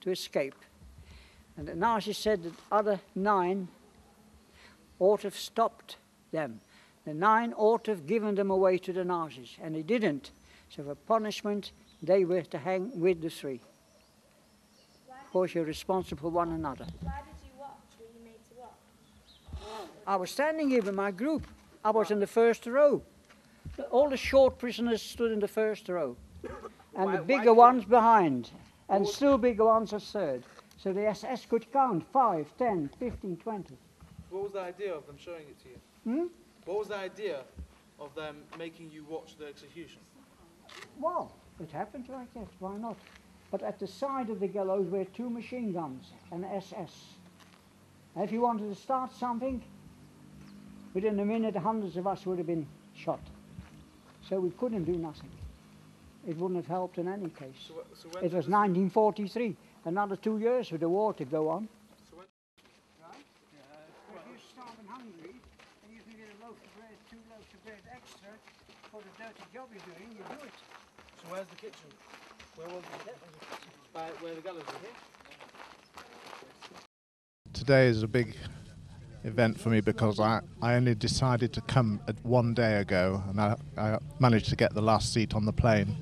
to escape. And the Nazis said that other 9 ought to have stopped them. The 9 ought to have given them away to the Nazis, and they didn't. So for punishment, they were to hang with the 3. Of course, you're responsible for one another. Why did you watch? Were you made to watch? I was standing here with my group. I was in the first row. All the short prisoners stood in the first row. And the bigger ones behind. And still bigger ones are third. So the SS could count 5, 10, 15, 20. What was the idea of them showing it to you? What was the idea of them making you watch the execution? Well, it happened like that. Why not? But at the side of the gallows were 2 machine guns and SS. And if you wanted to start something, within a minute, hundreds of us would have been shot. So we couldn't do nothing. It wouldn't have helped in any case. So it was 1943. Another 2 years for the war to go on. So when Right? If you're starving hungry, and you can get a loaf of bread, 2 loaves of bread extra for the dirty job you're doing, you do it. So where's the kitchen? Where was the kitchen? By where the gallows were here? Today is a big event for me because I only decided to come 1 day ago, and I managed to get the last seat on the plane,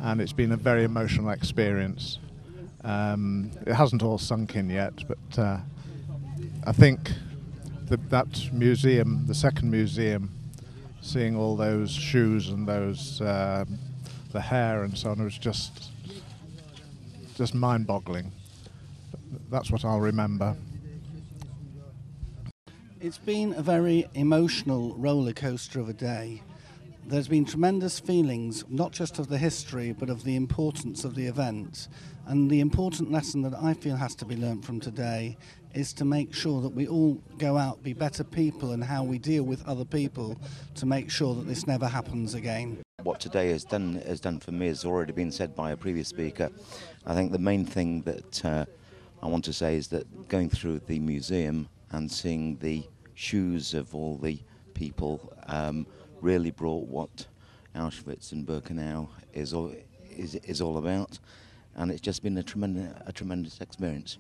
and it's been a very emotional experience. It hasn't all sunk in yet, but I think that museum, the second museum, seeing all those shoes and those the hair and so on, was just mind-boggling. That's what I'll remember. It's been a very emotional roller coaster of a day. There's been tremendous feelings, not just of the history, but of the importance of the event. And the important lesson that I feel has to be learnt from today is to make sure that we all go out, be better people in how we deal with other people, to make sure that this never happens again. What today has done for me has already been said by a previous speaker. I think the main thing that I want to say is that going through the museum and seeing the shoes of all the people really brought what Auschwitz and Birkenau is all about, and it's just been a tremendous experience.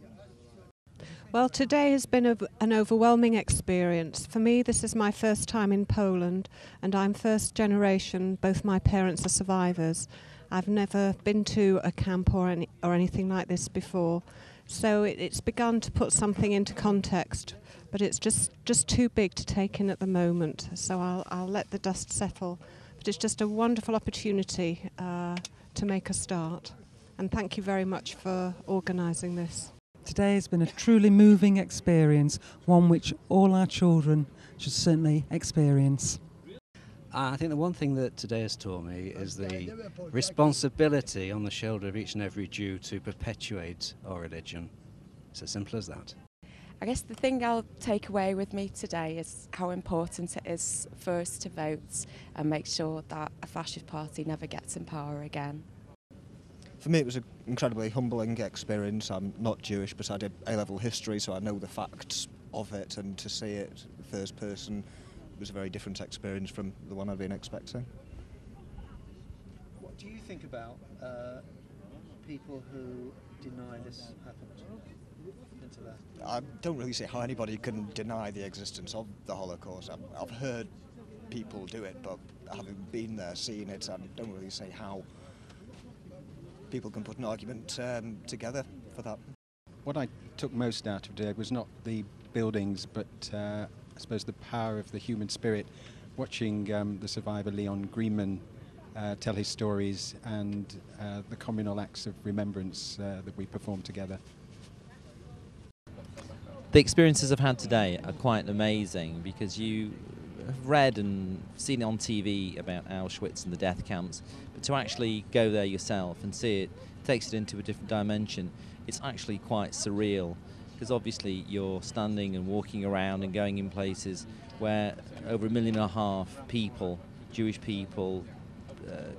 Well, today has been an overwhelming experience. For me, this is my first time in Poland, and I'm first generation. Both my parents are survivors. I've never been to a camp or anything like this before, so it's begun to put something into context. But it's just too big to take in at the moment, so I'll let the dust settle. But it's just a wonderful opportunity to make a start. And thank you very much for organising this. Today has been a truly moving experience, one which all our children should certainly experience. I think the one thing that today has taught me is the responsibility on the shoulder of each and every Jew to perpetuate our religion. It's as simple as that. I guess the thing I'll take away with me today is how important it is for us to vote and make sure that a fascist party never gets in power again. For me, it was an incredibly humbling experience. I'm not Jewish, but I did A-level history, so I know the facts of it, and to see it first person was a very different experience from the one I've been expecting. What do you think about people who deny this happened? I don't really see how anybody can deny the existence of the Holocaust. I've heard people do it, but having been there, seen it, I don't really see how people can put an argument together for that. What I took most out of today was not the buildings, but I suppose the power of the human spirit. Watching the survivor Leon Greenman tell his stories and the communal acts of remembrance that we performed together. The experiences I've had today are quite amazing because you have read and seen it on TV about Auschwitz and the death camps, but to actually go there yourself and see it takes it into a different dimension. It's actually quite surreal because obviously you're standing and walking around and going in places where over 1.5 million people, Jewish people,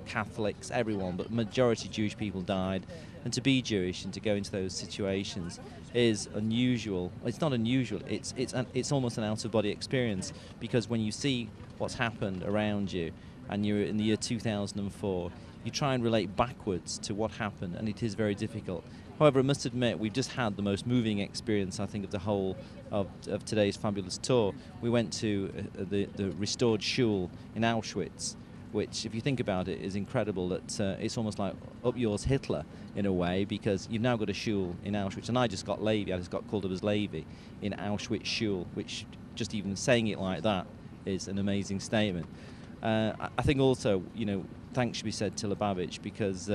Catholics, everyone, but majority Jewish people died. And to be Jewish and to go into those situations is unusual. It's not unusual, it's almost an out-of-body experience, because when you see what's happened around you and you're in the year 2004, you try and relate backwards to what happened, and it is very difficult. However, I must admit, we've just had the most moving experience, I think, of the whole of today's fabulous tour. We went to the restored shul in Auschwitz, which, if you think about it, is incredible. That it's almost like up yours Hitler in a way, because you've now got a shul in Auschwitz, and I just got called up as Levi in Auschwitz shul, which just even saying it like that is an amazing statement. I think also, thanks should be said to Lubavitch, because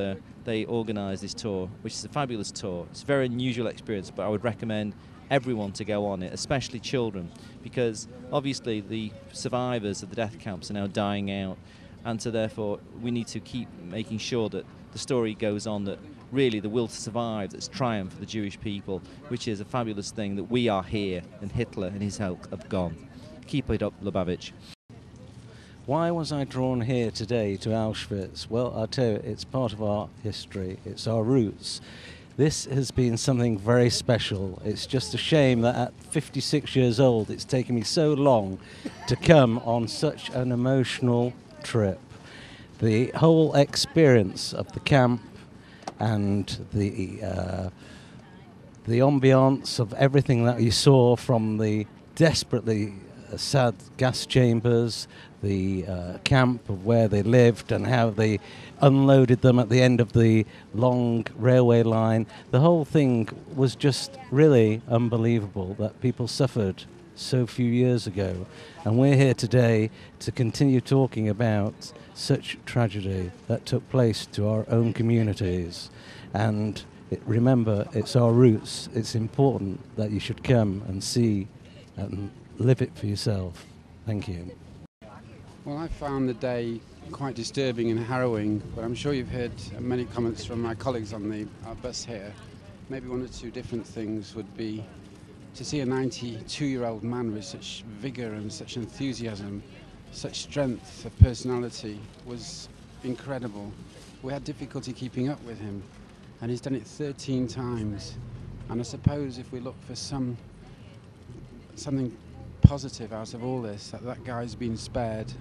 they organised this tour, which is a fabulous tour. It's a very unusual experience, but I would recommend everyone to go on it, especially children, because obviously the survivors of the death camps are now dying out, and so therefore we need to keep making sure that the story goes on, that really the will to survive, that's triumph for the Jewish people, which is a fabulous thing, that we are here and Hitler and his help have gone. Keep it up, Lubavitch. Why was I drawn here today to Auschwitz? Well, I'll tell you, it's part of our history, it's our roots. This has been something very special. It's just a shame that at 56 years old it's taken me so long to come on such an emotional trip. The whole experience of the camp and the ambiance of everything that you saw, from the desperately sad gas chambers, the camp of where they lived and how they unloaded them at the end of the long railway line. The whole thing was just really unbelievable, that people suffered so few years ago. And we're here today to continue talking about such tragedy that took place to our own communities. And remember, it's our roots. It's important that you should come and see and live it for yourself. Thank you. Well, I found the day quite disturbing and harrowing, but I'm sure you've heard many comments from my colleagues on the bus here. Maybe one or two different things would be to see a 92-year-old man with such vigour and such enthusiasm, such strength of personality was incredible. We had difficulty keeping up with him, and he's done it 13 times. And I suppose if we look for something positive out of all this, that guy's been spared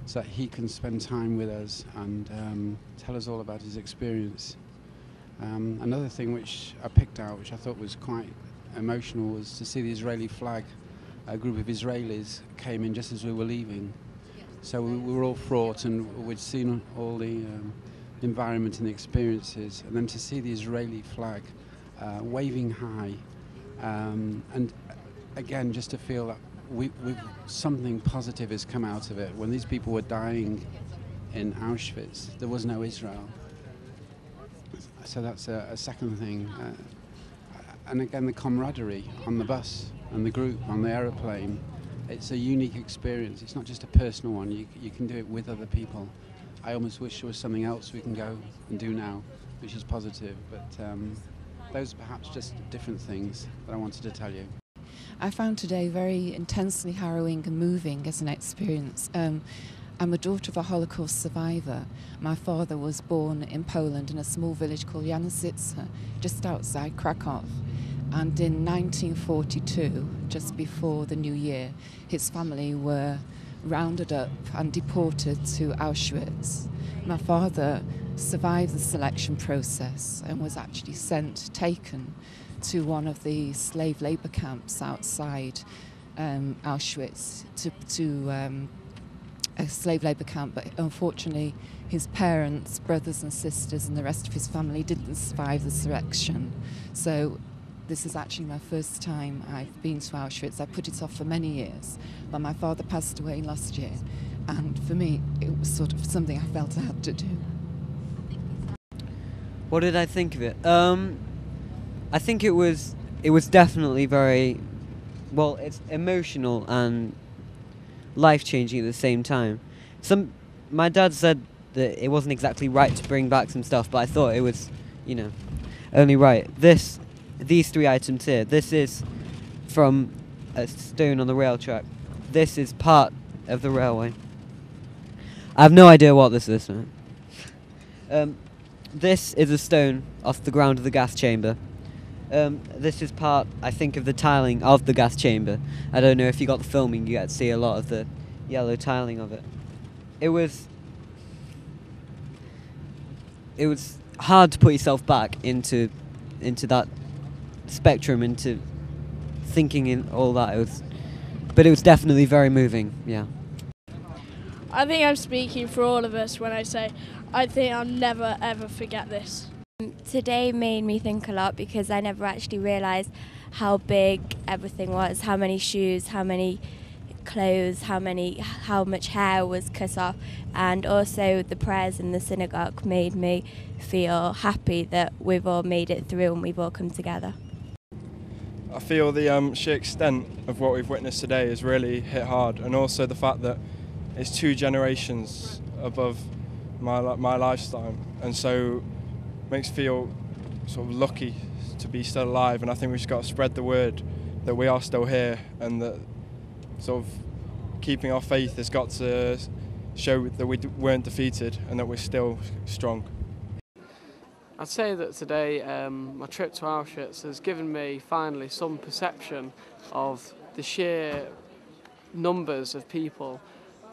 so that he can spend time with us and tell us all about his experience. Another thing which I picked out, which I thought was quite emotional, was to see the Israeli flag. A group of Israelis came in just as we were leaving. So we were all fraught, and we'd seen all the environment and the experiences, and then to see the Israeli flag waving high, and again just to feel that something positive has come out of it. When these people were dying in Auschwitz, there was no Israel. So that's a second thing. And again, the camaraderie on the bus and the group on the aeroplane. It's a unique experience. It's not just a personal one. You can do it with other people. I almost wish there was something else we can go and do now, which is positive. But those are perhaps just different things that I wanted to tell you. I found today very intensely harrowing and moving as an experience. I'm a daughter of a Holocaust survivor. My father was born in Poland in a small village called Janoszyce, just outside Krakow. And in 1942, just before the new year, his family were rounded up and deported to Auschwitz. My father survived the selection process and was actually taken to one of the slave labour camps outside Auschwitz, to a slave labour camp, but unfortunately his parents, brothers and sisters and the rest of his family didn't survive the selection. So this is actually my first time I've been to Auschwitz. I put it off for many years, but my father passed away last year, and for me it was sort of something I felt I had to do. What did I think of it? I think it was definitely very, well, it's emotional and life-changing at the same time. My dad said that it wasn't exactly right to bring back some stuff, but I thought it was, only right. These three items here, this is from a stone on the rail track. This is part of the railway. I have no idea what this is. This is a stone off the ground of the gas chamber. This is part, I think, of the tiling of the gas chamber. I don't know if you got the filming, you get to see a lot of the yellow tiling of it. It was hard to put yourself back into into that spectrum, into thinking in all that. But it was definitely very moving, yeah. I think I'm speaking for all of us when I say I think I'll never ever forget this. Today made me think a lot because I never actually realised how big everything was, how many shoes, how many clothes, how much hair was cut off, and also the prayers in the synagogue made me feel happy that we've all made it through and we've all come together. I feel the sheer extent of what we've witnessed today has really hit hard, and also the fact that it's 2 generations above my lifetime, and so makes me feel sort of lucky to be still alive. And I think we've just got to spread the word that we are still here, and that sort of keeping our faith has got to show that we weren't defeated and that we're still strong. I'd say that today my trip to Auschwitz has given me finally some perception of the sheer numbers of people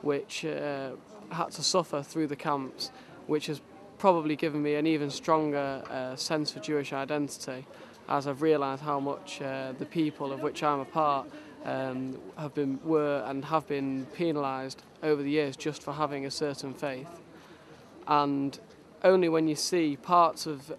which had to suffer through the camps, which has probably given me an even stronger sense for Jewish identity, as I've realised how much the people of which I'm a part have been penalised over the years just for having a certain faith. And only when you see parts of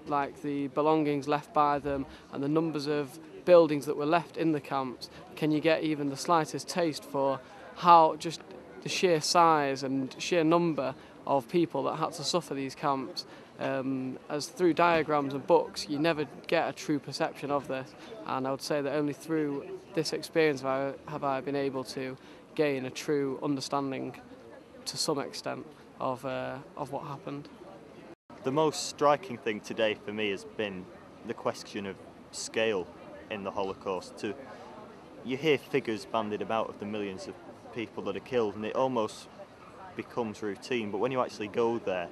like the belongings left by them and the numbers of buildings that were left in the camps can you get even the slightest taste for how just the sheer size and sheer number of people that had to suffer these camps. As through diagrams and books you never get a true perception of this, and I would say that only through this experience have I been able to gain a true understanding to some extent of what happened. The most striking thing today for me has been the question of scale in the Holocaust. You hear figures bandied about of the millions of people that are killed, and it almost becomes routine, but when you actually go there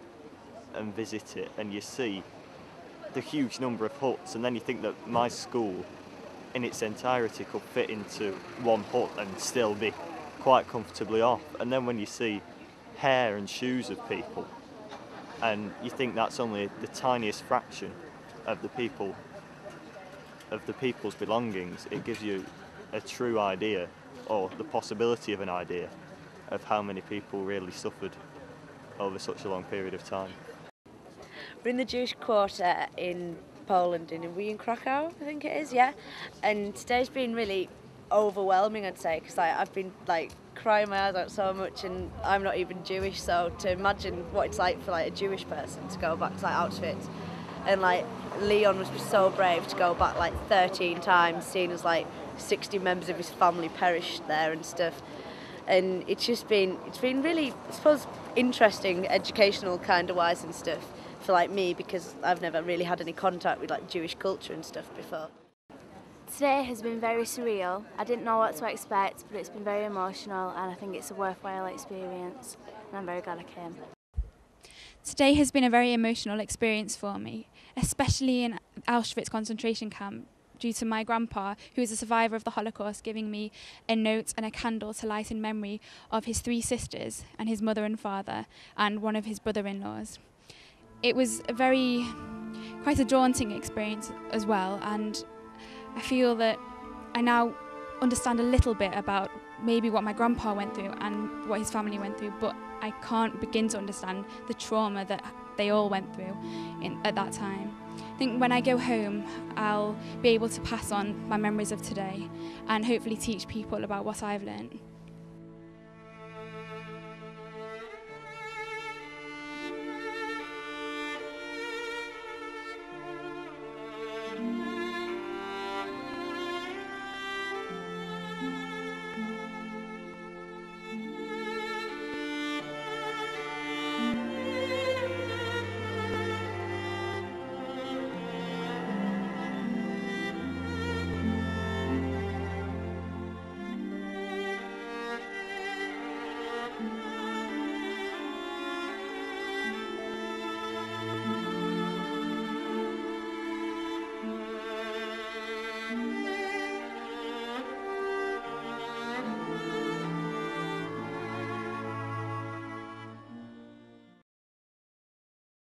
and visit it and you see the huge number of huts, and then you think that my school in its entirety could fit into one hut and still be quite comfortably off, and then when you see hair and shoes of people and you think that's only the tiniest fraction of the people's belongings, it gives you a true idea, or the possibility of an idea, of how many people really suffered over such a long period of time. We're in the Jewish quarter in Poland, and we're in Krakow, I think it is, yeah. And today's been really overwhelming, I'd say, because I've been crying my eyes out so much, and I'm not even Jewish, so to imagine what it's like for a Jewish person to go back to Auschwitz, and Leon was so brave to go back 13 times, seeing as 60 members of his family perished there and stuff. And it's been really, I suppose, interesting, educational kind of wise and stuff for me, because I've never really had any contact with Jewish culture and stuff before. Today has been very surreal. I didn't know what to expect, but it's been very emotional, and I think it's a worthwhile experience, and I'm very glad I came. Today has been a very emotional experience for me, especially in Auschwitz concentration camp, due to my grandpa, who is a survivor of the Holocaust, giving me a note and a candle to light in memory of his 3 sisters and his mother and father and one of his brother-in-laws. It was quite a daunting experience as well, and I feel that I now understand a little bit about maybe what my grandpa went through and what his family went through, but I can't begin to understand the trauma that they all went through at that time. I think when I go home, I'll be able to pass on my memories of today and hopefully teach people about what I've learned.